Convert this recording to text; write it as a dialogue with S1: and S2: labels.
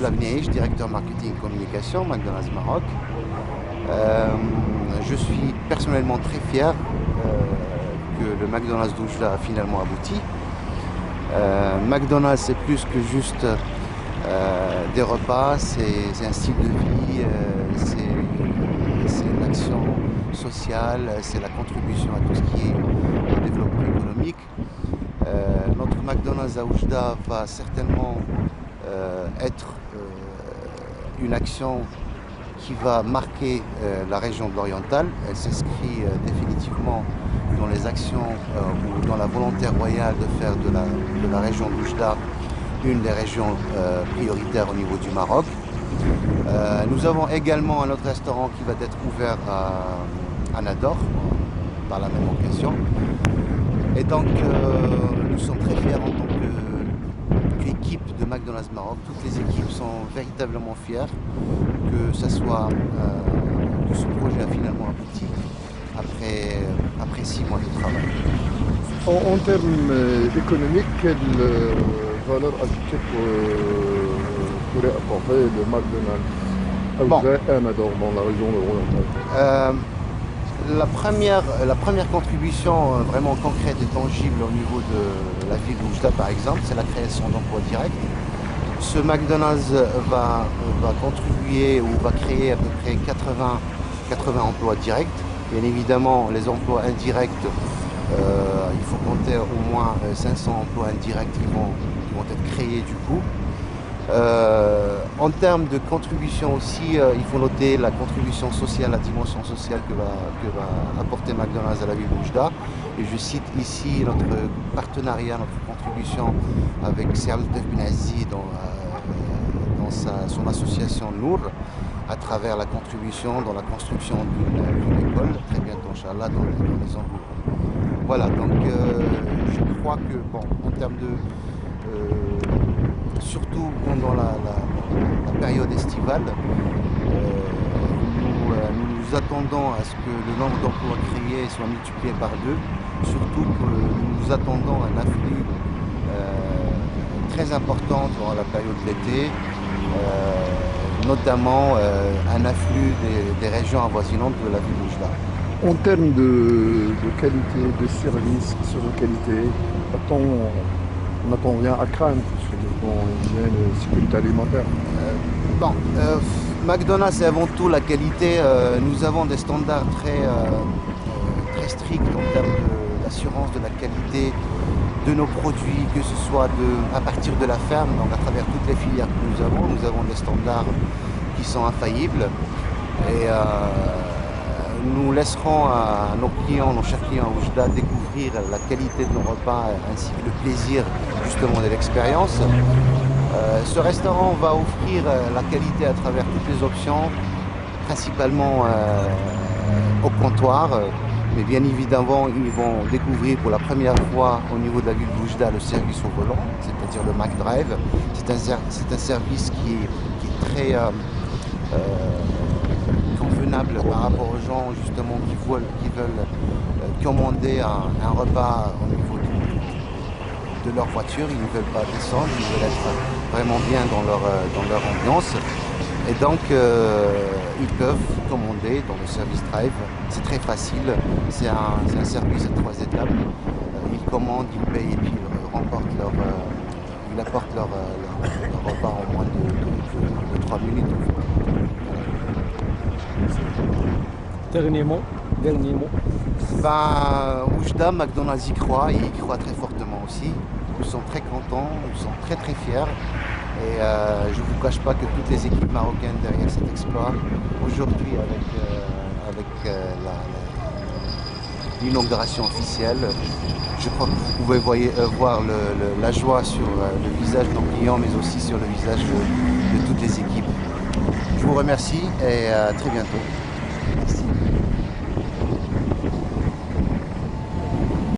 S1: Lavniège, directeur marketing et communication, McDonald's Maroc. Je suis personnellement très fier que le McDonald's d'Oujda a finalement abouti. McDonald's, c'est plus que juste des repas, c'est un style de vie, c'est une action sociale, c'est la contribution à tout ce qui est au développement économique. Notre McDonald's à Oujda va certainement être une action qui va marquer la région de l'Oriental. Elle s'inscrit définitivement dans les actions ou dans la volonté royale de faire de la région d'Oujda une des régions prioritaires au niveau du Maroc. Nous avons également un autre restaurant qui va être ouvert à Nador par la même occasion. Et donc nous sommes très fiers en tant qu'équipe de McDonald's Maroc. Toutes les équipes sont véritablement fières que ce soit que ce projet a finalement abouti après 6 mois de travail.
S2: En termes économiques, quelle valeur ajoutée pourrait apporter le McDonald's à Oujda et à Nador dans la région orientale?
S1: La première contribution vraiment concrète et tangible au niveau de la ville d'Oujda, par exemple, c'est la création d'emplois directs. Ce McDonald's va contribuer ou va créer à peu près 80 emplois directs. Bien évidemment, les emplois indirects, il faut compter au moins 500 emplois indirects qui vont être créés du coup. En termes de contribution aussi, il faut noter la contribution sociale, la dimension sociale que va apporter McDonald's à la ville d'Oujda. Et je cite ici notre partenariat, notre contribution avec Serge Ben Aziz dans son association Nour, à travers la contribution dans la construction d'une école, très bientôt, Inch'Allah, dans les environs. Voilà, donc je crois que, bon, en termes de... surtout pendant la période estivale, nous attendons à ce que le nombre d'emplois créés soit multiplié par 2, surtout que nous attendons un afflux très important durant la période de l'été, notamment un afflux des régions avoisinantes de la ville d'Oujda.
S2: En termes de qualité, de service, sur la qualité, on n'attend rien à craindre sur le plan hygiène et sécurité alimentaire.
S1: McDonald's, c'est avant tout la qualité. Nous avons des standards très stricts en termes d'assurance de la qualité de nos produits, que ce soit à partir de la ferme, donc à travers toutes les filières que nous avons des standards qui sont infaillibles. Et nous laisserons à nos clients, nos chers clients à Oujda, découvrir la qualité de nos repas ainsi que le plaisir justement de l'expérience. Ce restaurant va offrir la qualité à travers toutes les options, principalement au comptoir, mais bien évidemment ils vont découvrir pour la première fois au niveau de la ville d'Oujda le service au volant, c'est-à-dire le McDrive. C'est un service qui est très convenable par rapport aux gens justement qui veulent commander un repas au niveau de leur voiture. Ils ne veulent pas descendre, ils veulent être vraiment bien dans leur ambiance. Et donc ils peuvent commander dans le service drive. C'est très facile, c'est un service à 3 étapes. Ils commandent, ils payent et puis ils apportent leur repas en moins de 3 minutes.
S3: Dernier mot.
S1: Oujda, McDonald's y croit et y croit très fortement aussi. Nous sommes très contents, nous sommes très fiers. Et je ne vous cache pas que toutes les équipes marocaines derrière cet exploit, aujourd'hui avec l'inauguration officielle, je crois que vous pouvez voir la joie sur le visage de nos clients, mais aussi sur le visage de toutes les équipes. Je vous remercie et à très bientôt.